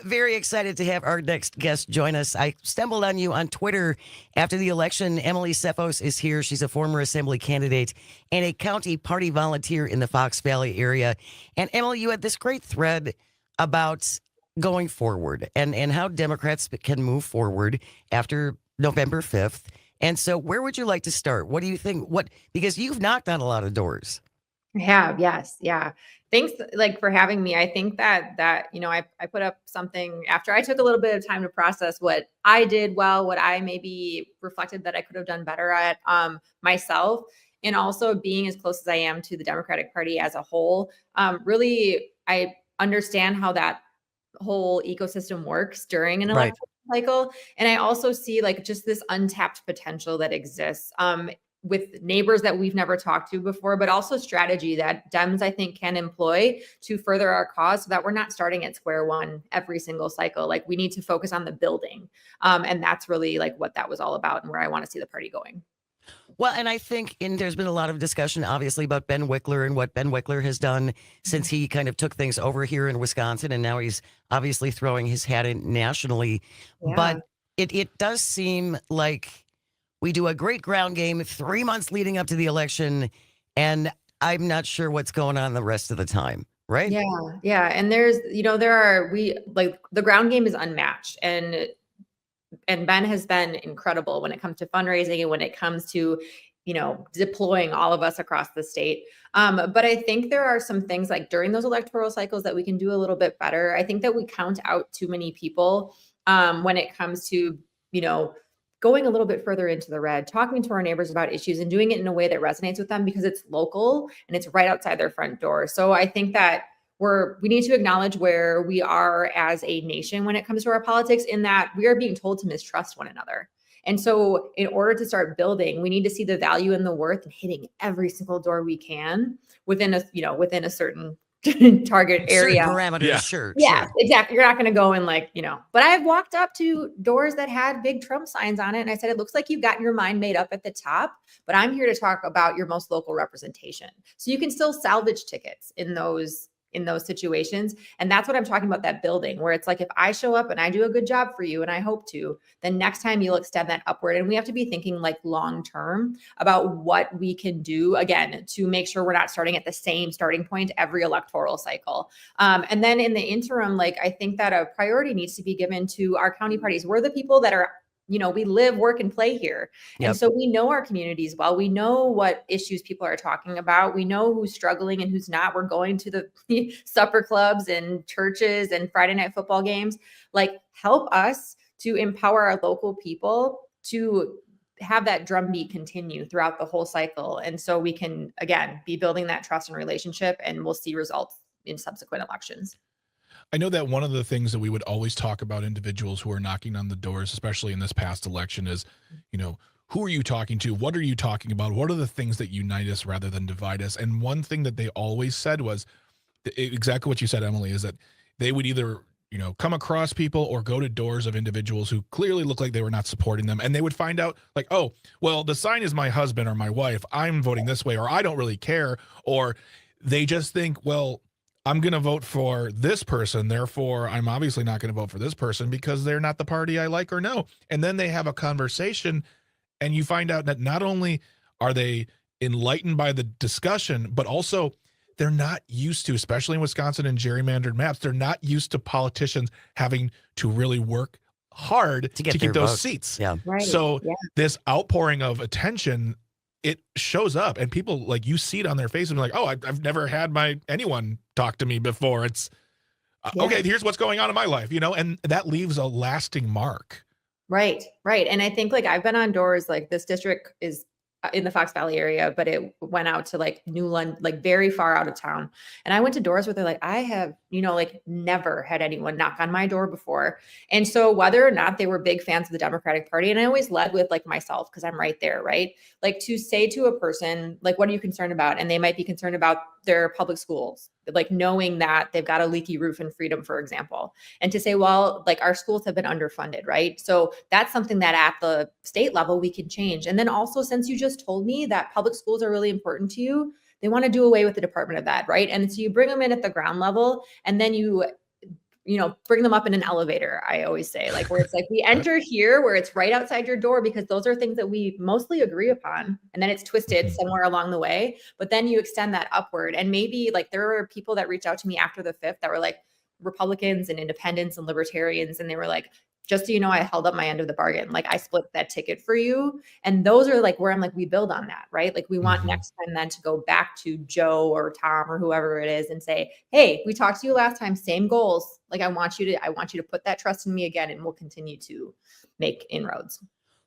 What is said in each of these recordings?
very excited to have our next guest join us. I stumbled on you on Twitter after the election. Emily Tseffos is here. She's a former assembly candidate and a county party volunteer in the Fox Valley area. And Emily, you had this great thread about going forward and how Democrats can move forward after November 5th. And so where would you like to start? What do you think? Because you've knocked on a lot of doors. I have, yes. Yeah. Thanks for having me. I think that I put up something after I took a little bit of time to process what I did well, what I maybe reflected that I could have done better at myself, and also being as close as I am to the Democratic Party as a whole. Really, I understand how that whole ecosystem works during an election cycle. And I also see just this untapped potential that exists. With neighbors that we've never talked to before, but also strategy that Dems, I think, can employ to further our cause so that we're not starting at square one every single cycle. We need to focus on the building. And that's really what that was all about and where I want to see the party going. Well, and I think there's been a lot of discussion, obviously, about Ben Wickler and what Ben Wickler has done since he kind of took things over here in Wisconsin, and now he's obviously throwing his hat in nationally. Yeah. But it does seem like we do a great ground game 3 months leading up to the election, and I'm not sure what's going on the rest of the time, right? Yeah, yeah. And the ground game is unmatched, and Ben has been incredible when it comes to fundraising and when it comes to, deploying all of us across the state. But I think there are some things during those electoral cycles that we can do a little bit better. I think that we count out too many people when it comes to, going a little bit further into the red, talking to our neighbors about issues and doing it in a way that resonates with them because it's local and it's right outside their front door. So I think that we need to acknowledge where we are as a nation when it comes to our politics, in that we are being told to mistrust one another. And so in order to start building, we need to see the value and the worth in hitting every single door we can within a certain target area. Certain parameters, yeah. Sure. Exactly. You're not going to go and but I've walked up to doors that had big Trump signs on it. And I said, it looks like you've got your mind made up at the top, but I'm here to talk about your most local representation. So you can still salvage tickets in those situations. And that's what I'm talking about, that building, where it's if I show up and I do a good job for you, and I hope to, then next time you'll extend that upward. And we have to be thinking long-term about what we can do, again, to make sure we're not starting at the same starting point every electoral cycle. And then in the interim, I think that a priority needs to be given to our county parties. We're the people that are we live, work, and play here. Yep. And so we know our communities well. We know what issues people are talking about. We know who's struggling and who's not. We're going to the supper clubs and churches and Friday night football games. Help us to empower our local people to have that drumbeat continue throughout the whole cycle. And so we can, again, be building that trust and relationship, and we'll see results in subsequent elections. I know that one of the things that we would always talk about individuals who are knocking on the doors, especially in this past election, is, who are you talking to? What are you talking about? What are the things that unite us rather than divide us? And one thing that they always said was exactly what you said, Emily, is that they would either, come across people or go to doors of individuals who clearly look like they were not supporting them. And they would find out oh, well, the sign is my husband or my wife. I'm voting this way, or I don't really care. Or they just think, well, I'm going to vote for this person, therefore I'm obviously not going to vote for this person because they're not the party I like or know. And then they have a conversation, and you find out that not only are they enlightened by the discussion, but also they're not used to, especially in Wisconsin and gerrymandered maps, they're not used to politicians having to really work hard to keep those seats. Yeah. Right. So this outpouring of attention, it shows up, and people you see it on their face and be like, oh, I've never had anyone talk to me before. It's okay. Here's what's going on in my life, and that leaves a lasting mark. Right. And I think I've been on doors, this district is in the Fox Valley area, but it went out to New London, very far out of town. And I went to doors where they're I have, never had anyone knock on my door before. And so whether or not they were big fans of the Democratic Party, and I always led with myself, because I'm right there, right? To say to a person, what are you concerned about? And they might be concerned about their public schools, knowing that they've got a leaky roof in Freedom, for example, and to say, well, our schools have been underfunded, right? So that's something that at the state level we can change. And then also, since you just told me that public schools are really important to you, they want to do away with the Department of Ed, right? And so you bring them in at the ground level, and then you bring them up in an elevator. I always say, like, where it's like we enter here where it's right outside your door, because those are things that we mostly agree upon. And then it's twisted somewhere along the way. But then you extend that upward. And maybe like there were people that reached out to me after the 5th that were like Republicans and independents and libertarians. And they were like, just so you know, I held up my end of the bargain. Like I split that ticket for you. And those are like where I'm like, we build on that, right? Like we want next time then to go back to Joe or Tom or whoever it is and say, hey, we talked to you last time, same goals. Like I want you to put that trust in me again, and we'll continue to make inroads.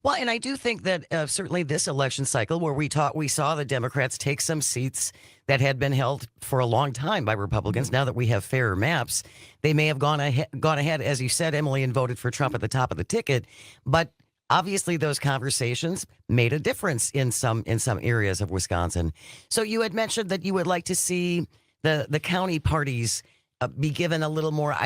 Well, and I do think that certainly this election cycle, where we saw the Democrats take some seats that had been held for a long time by Republicans. Now that we have fairer maps, they may have gone ahead, as you said, Emily, and voted for Trump at the top of the ticket. But obviously, those conversations made a difference in some areas of Wisconsin. So you had mentioned that you would like to see the county parties be given a little more.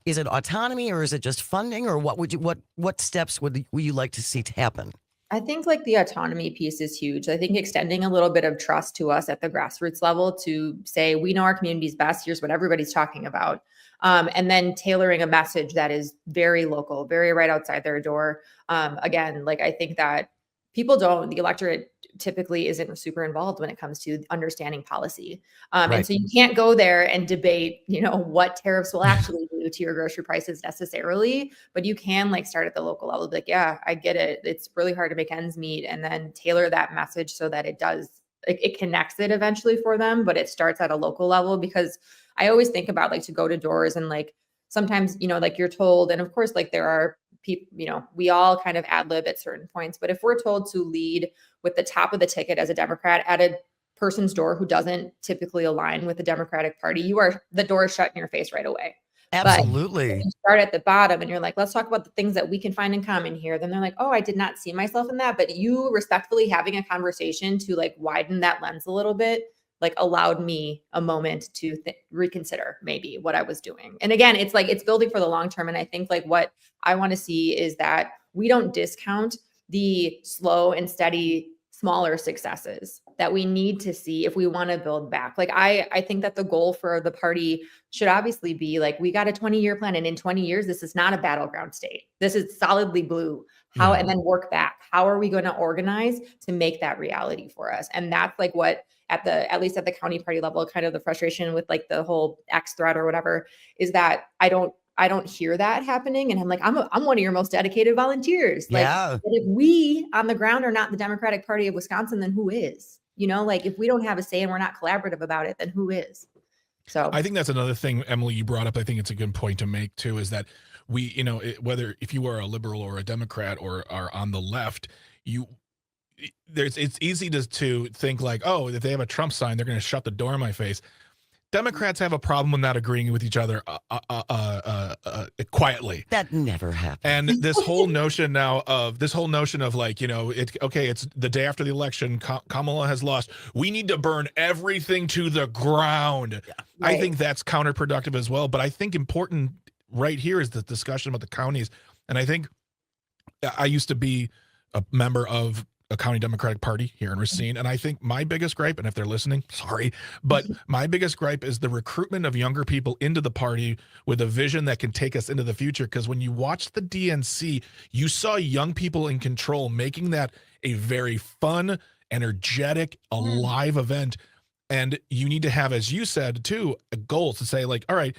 Is it autonomy, or is it just funding, or what steps would you like to see to happen? I think like the autonomy piece is huge. I think extending a little bit of trust to us at the grassroots level to say, we know our communities best. Here's what everybody's talking about. And then tailoring a message that is very local, very right outside their door. Again, like I think that the electorate typically isn't super involved when it comes to understanding policy. Right. And so you can't go there and debate, what tariffs will actually do to your grocery prices necessarily, but you can like start at the local level. Like, yeah, I get it. It's really hard to make ends meet, and then tailor that message so that it connects it eventually for them, but it starts at a local level. Because I always think about like to go to doors and like sometimes, like you're told, and of course, like there are people, we all kind of ad lib at certain points, but if we're told to lead with the top of the ticket as a Democrat at a person's door who doesn't typically align with the Democratic Party, the door is shut in your face right away. Absolutely. But if you start at the bottom and you're like, let's talk about the things that we can find in common here. Then they're like, oh, I did not see myself in that. But you respectfully having a conversation to like widen that lens a little bit, like allowed me a moment to reconsider maybe what I was doing. And again, it's like, it's building for the long term. And I think like what I want to see is that we don't discount the slow and steady, smaller successes that we need to see if we want to build back. Like, I think that the goal for the party should obviously be like, we got a 20-year plan. And in 20 years, this is not a battleground state. This is solidly blue. And then work back. How are we going to organize to make that reality for us? And that's like what, at least at the county party level, kind of the frustration with like the whole X threat or whatever, is that I don't hear that happening. And I'm like, I'm one of your most dedicated volunteers. Like, but if we on the ground are not the Democratic Party of Wisconsin, then who is? Like if we don't have a say and we're not collaborative about it, then who is? So I think that's another thing, Emily, you brought up. I think it's a good point to make too, is that whether if you are a liberal or a Democrat or are on the left, it's easy to think like, oh, if they have a Trump sign, they're going to shut the door in my face. Democrats have a problem with not agreeing with each other quietly. That never happened. And this whole notion of like, it's the day after the election, Kamala has lost. We need to burn everything to the ground. Yeah. Right. I think that's counterproductive as well. But I think important right here is the discussion about the counties. And I think I used to be a member of a county Democratic Party here in Racine. And I think my biggest gripe, and if they're listening, sorry, but my biggest gripe is the recruitment of younger people into the party with a vision that can take us into the future. Because when you watch the DNC, you saw young people in control, making that a very fun, energetic, alive event. And you need to have, as you said too, a goal to say like, all right,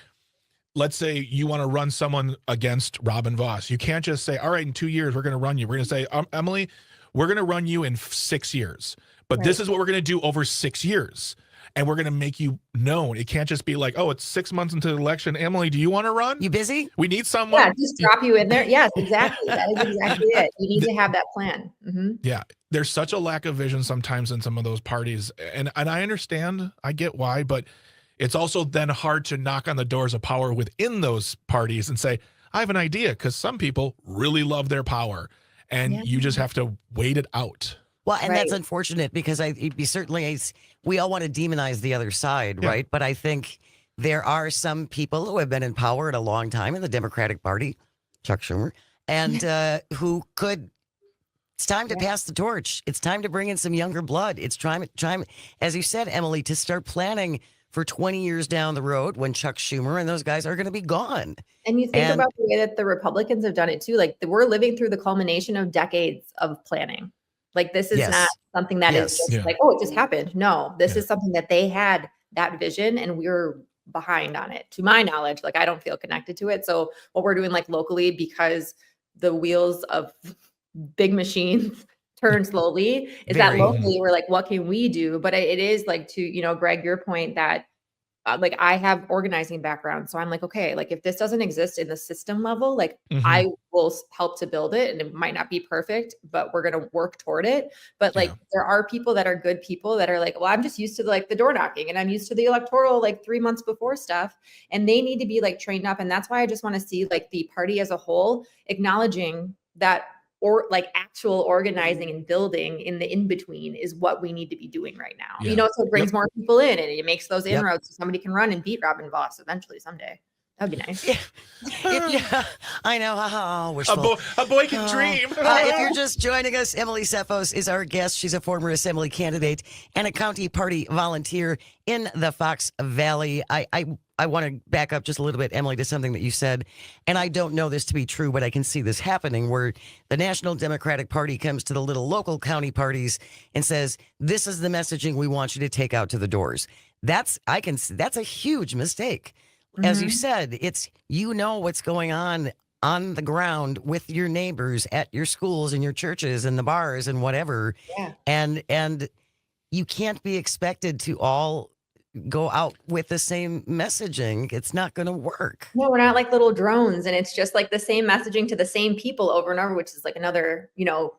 let's say you want to run someone against Robin Voss. You can't just say, all right, in 2 years, we're going to run you. We're going to say, Emily, we're going to run you in 6 years, but this is what we're going to do over 6 years. And we're going to make you known. It can't just be like, oh, it's 6 months into the election. Emily, do you want to run? You busy? We need someone. Yeah, just drop you in there. Yes, exactly. That is exactly it. You need to have that plan. Mm-hmm. Yeah. There's such a lack of vision sometimes in some of those parties. And I understand. I get why. But it's also then hard to knock on the doors of power within those parties and say, I have an idea, because some people really love their power. And you just have to wait it out. Well, and that's unfortunate, because we all want to demonize the other side, right? But I think there are some people who have been in power at a long time in the Democratic Party, Chuck Schumer, and it's time to pass the torch. It's time to bring in some younger blood. It's time, as you said, Emily, to start planning for 20 years down the road when Chuck Schumer and those guys are going to be gone. And you think about the way that the Republicans have done it too. Like we're living through the culmination of decades of planning. Like this is Yes. not something that is Yes. just like, oh, it just happened. No, this Yeah. is something that they had that vision and we're behind on it. To my knowledge, like I don't feel connected to it. So what we're doing like locally, because the wheels of big machines turn slowly, is that Very. locally we're like, what can we do? But it is like to, you know, Greg, your point that like I have organizing background. So I'm like, okay, like if this doesn't exist in the system level, like Mhm. I will help to build it and it might not be perfect, but we're going to work toward it. But like Yeah. there are people that are good people that are like, well, I'm just used to like the door knocking and I'm used to the electoral like 3 months before stuff. And they need to be like trained up. And that's why I just want to see like the party as a whole acknowledging that or like actual organizing and building in the in-between is what we need to be doing right now. Yeah. You know, so it brings Yep. more people in and it makes those Yep. inroads so somebody can run and beat Robin Voss eventually someday. That'd be nice. Yeah, I know. Wishful. A boy can Oh. dream. If you're just joining us, Emily Tseffos is our guest. She's a former assembly candidate and a county party volunteer in the Fox Valley. I want to back up just a little bit, Emily, to something that you said, and I don't know this to be true, but I can see this happening where the National Democratic Party comes to the little local county parties and says, this is the messaging we want you to take out to the doors. That's a huge mistake. As you Mhm. said, it's, you know, what's going on the ground with your neighbors at your schools and your churches and the bars and whatever. Yeah. And you can't be expected to all go out with the same messaging. It's not going to work. No, we're not like little drones and it's just like the same messaging to the same people over and over, which is like another, you know,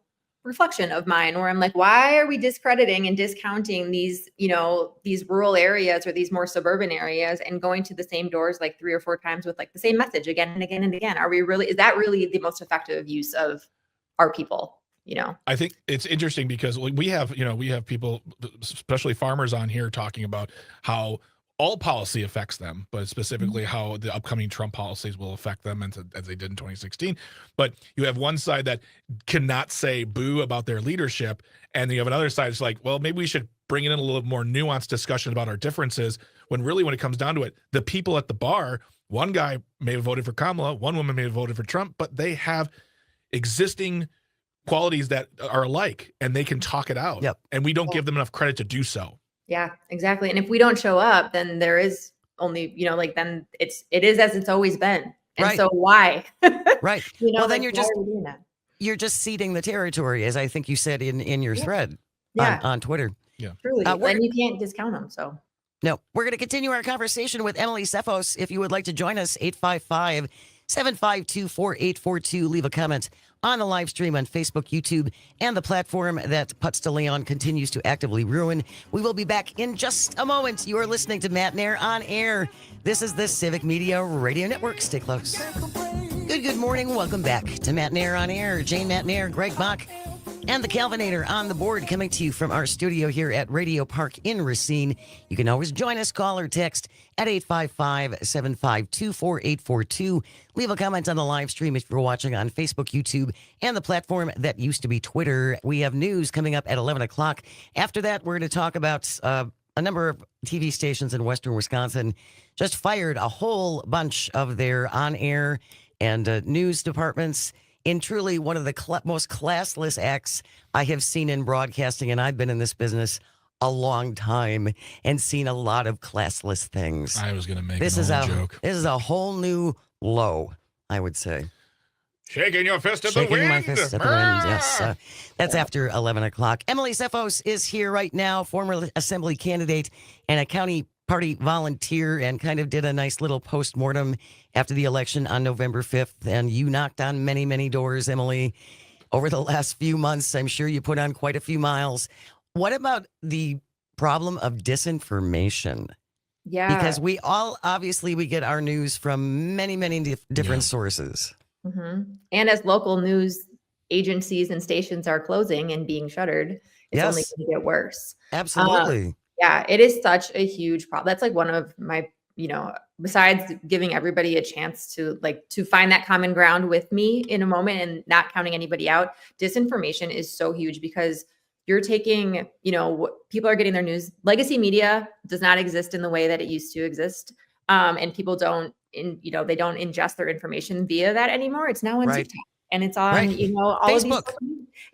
reflection of mine where I'm like, why are we discrediting and discounting these, you know, these rural areas or these more suburban areas and going to the same doors like 3 or 4 times with like the same message again and again and again? Are we really, is that really the most effective use of our people? You know, I think it's interesting because we have people, especially farmers on here talking about how all policy affects them, but specifically how the upcoming Trump policies will affect them as they did in 2016. But you have one side that cannot say boo about their leadership. And you have another side that's like, well, maybe we should bring in a little more nuanced discussion about our differences when really, when it comes down to it, the people at the bar, one guy may have voted for Kamala, one woman may have voted for Trump, but they have existing qualities that are alike and they can talk it out. Yep. And we don't give them enough credit to do so. yeah, exactly. And if we don't show up, then there is only, you know, like then it is as it's always been. And Right. so why? Right. You know, Well, then like, you're why just are we doing that? you're just ceding the territory, as I think you said in your Yeah. thread Yeah, on Twitter. truly. we're- And you can't discount them. So No, we're going to continue our conversation with Emily Tseffos. If you would like to join us, 855-752-4842. Leave a comment on the live stream on Facebook, YouTube, and the platform that Putz de Leon continues to actively ruin. We will be back in just a moment. You are listening to Matt Nair on air. This is the Civic Media Radio Network. Stay close. Good morning. Welcome back to Matt Nair on air. Jane Matt Nair, Greg Bach, and the Calvinator on the board, coming to you from our studio here at Radio Park in Racine. You can always join us, call or text at 855-752-4842. Leave a comment on the live stream if you're watching on Facebook, YouTube, and the platform that used to be Twitter. We have news coming up at 11 o'clock. After that, we're going to talk about a number of TV stations in western Wisconsin just fired a whole bunch of their on-air and news departments in truly one of the most classless acts I have seen in broadcasting, and I've been in this business a long time and seen a lot of classless things. I was going to make This an is old a joke. this is a whole new low, I would say. Shaking your fist at the Shaking wind. my fist at the wind. Yes, that's after 11 o'clock. Emily Tseffos is here right now, former assembly candidate and a county party volunteer, and kind of did a nice little postmortem after the election on November 5th. And you knocked on many, many doors, Emily, over the last few months. I'm sure you put on quite a few miles. What about the problem of disinformation? yeah. Because we all, obviously, we get our news from many, many different sources. Mhm. And as local news agencies and stations are closing and being shuttered, it's only Yes. going to get worse. Absolutely. Yeah, it is such a huge problem. That's like one of my, you know, besides giving everybody a chance to find that common ground with me in a moment and not counting anybody out, disinformation is so huge because you're taking, people are getting their news. Legacy media does not exist in the way that it used to exist. And people they don't ingest their information via that anymore. It's now on Right. TikTok and it's on, Right. all of these. Facebook.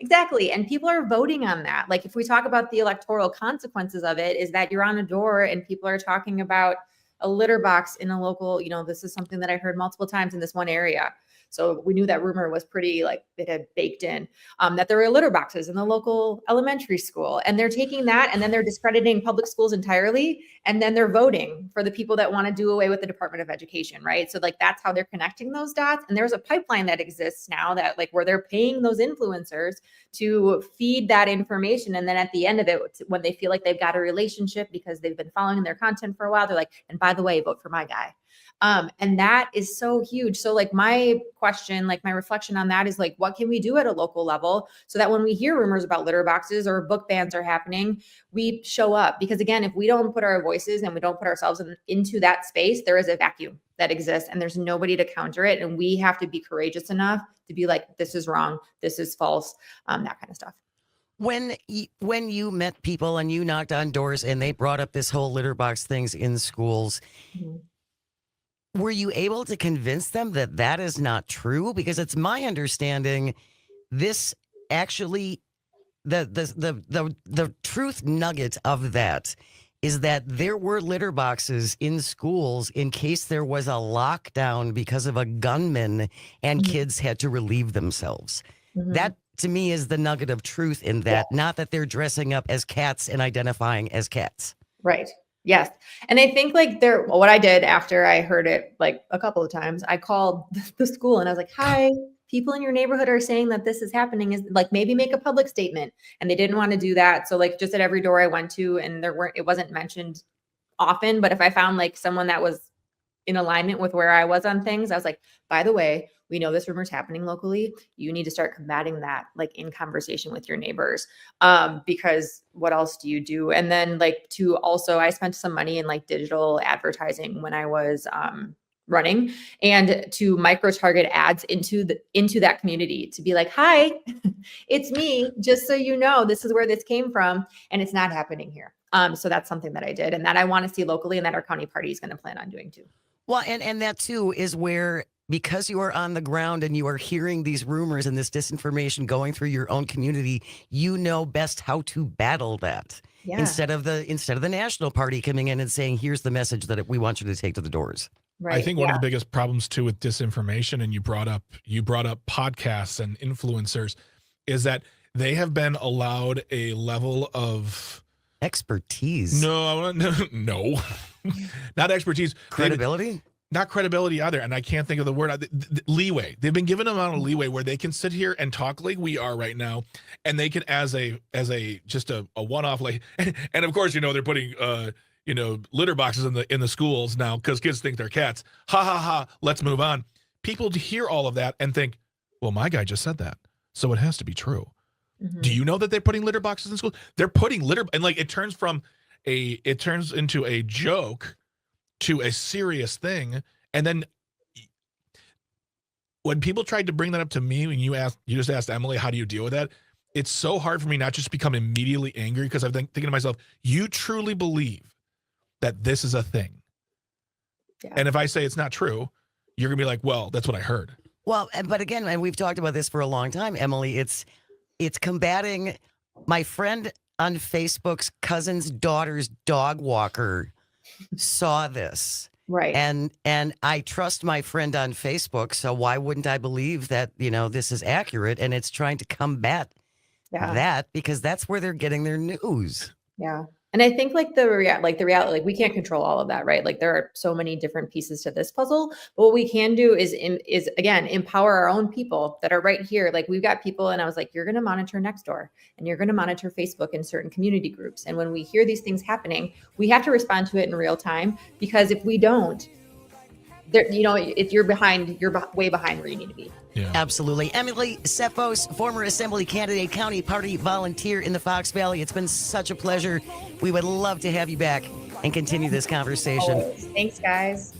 Exactly. And people are voting on that. Like if we talk about the electoral consequences of it, is that you're on a door and people are talking about a litter box in a local, this is something that I heard multiple times in this one area. So we knew that rumor was pretty, like, it had baked in, that there were litter boxes in the local elementary school. And they're taking that and then they're discrediting public schools entirely. And then they're voting for the people that want to do away with the Department of Education, right? So like that's how they're connecting those dots. And there's a pipeline that exists now that like where they're paying those influencers to feed that information. And then at the end of it, when they feel like they've got a relationship because they've been following their content for a while, they're like, and by the way, vote for my guy. And that is so huge. So like my question, like my reflection on that is like, what can we do at a local level so that when we hear rumors about litter boxes or book bans are happening, we show up? Because again, if we don't put our voices and we don't put ourselves into that space, there is a vacuum that exists and there's nobody to counter it. And we have to be courageous enough to be like, this is wrong, this is false, that kind of stuff. When you met people and you knocked on doors and they brought up this whole litter box things in schools, were you able to convince them that that is not true? Because it's my understanding this actually, the truth nugget of that is that there were litter boxes in schools in case there was a lockdown because of a gunman and kids had to relieve themselves. That to me is the nugget of truth in that, not that they're dressing up as cats and identifying as cats. Right. Yes. And I think like what I did after I heard it like a couple of times, I called the school and I was like, hi, people in your neighborhood are saying that this is happening, is like, maybe make a public statement. And they didn't want to do that. So like just at every door I went to, and it wasn't mentioned often, but if I found like someone that was in alignment with where I was on things, I was like, by the way, we know this rumor is happening locally. You need to start combating that, like in conversation with your neighbors, because what else do you do? And then like I spent some money in like digital advertising when I was running, and to micro target ads into that community to be like, hi, it's me. Just so you know, this is where this came from, and it's not happening here. So that's something that I did, and that I want to see locally, and that our county party is going to plan on doing too. Well, and that too is where, because you are on the ground and you are hearing these rumors and this disinformation going through your own community, you know best how to battle that. Yeah. Instead of the national party coming in and saying, here's the message that we want you to take to the doors. Right. I think one of the biggest problems too with disinformation, and you brought up podcasts and influencers, is that they have been allowed a level of expertise. No, not expertise. Credibility? Not credibility either. And I can't think of the word. Leeway. They've been given an amount of leeway where they can sit here and talk like we are right now, and they can as a just a one-off, like, and of course, they're putting litter boxes in the schools now because kids think they're cats. Ha ha ha. Let's move on. People hear all of that and think, well, my guy just said that, so it has to be true. Do you know that they're putting litter boxes in schools? They're putting and like it turns into a joke to a serious thing. And then when people tried to bring that up to me, when you just asked Emily, how do you deal with that? It's so hard for me not just to become immediately angry, because I'm thinking to myself, you truly believe that this is a thing. Yeah. And if I say it's not true, you're gonna be like, well, that's what I heard. Well, but again, and we've talked about this for a long time, Emily, it's combating. My friend on Facebook's cousin's daughter's dog walker saw this. Right. And I trust my friend on Facebook, so why wouldn't I believe that, this is accurate? And it's trying to combat that, because that's where they're getting their news. Yeah. And I think like the reality, like we can't control all of that, right? Like there are so many different pieces to this puzzle. But what we can do is again, empower our own people that are right here. Like we've got people, and I was like, you're going to monitor Nextdoor, and you're going to monitor Facebook in certain community groups. And when we hear these things happening, we have to respond to it in real time, because if we don't, if you're behind, you're way behind where you need to be. Yeah. Absolutely. Emily Tseffos, former assembly candidate, county party volunteer in the Fox Valley. It's been such a pleasure. We would love to have you back and continue this conversation. Always. Thanks, guys.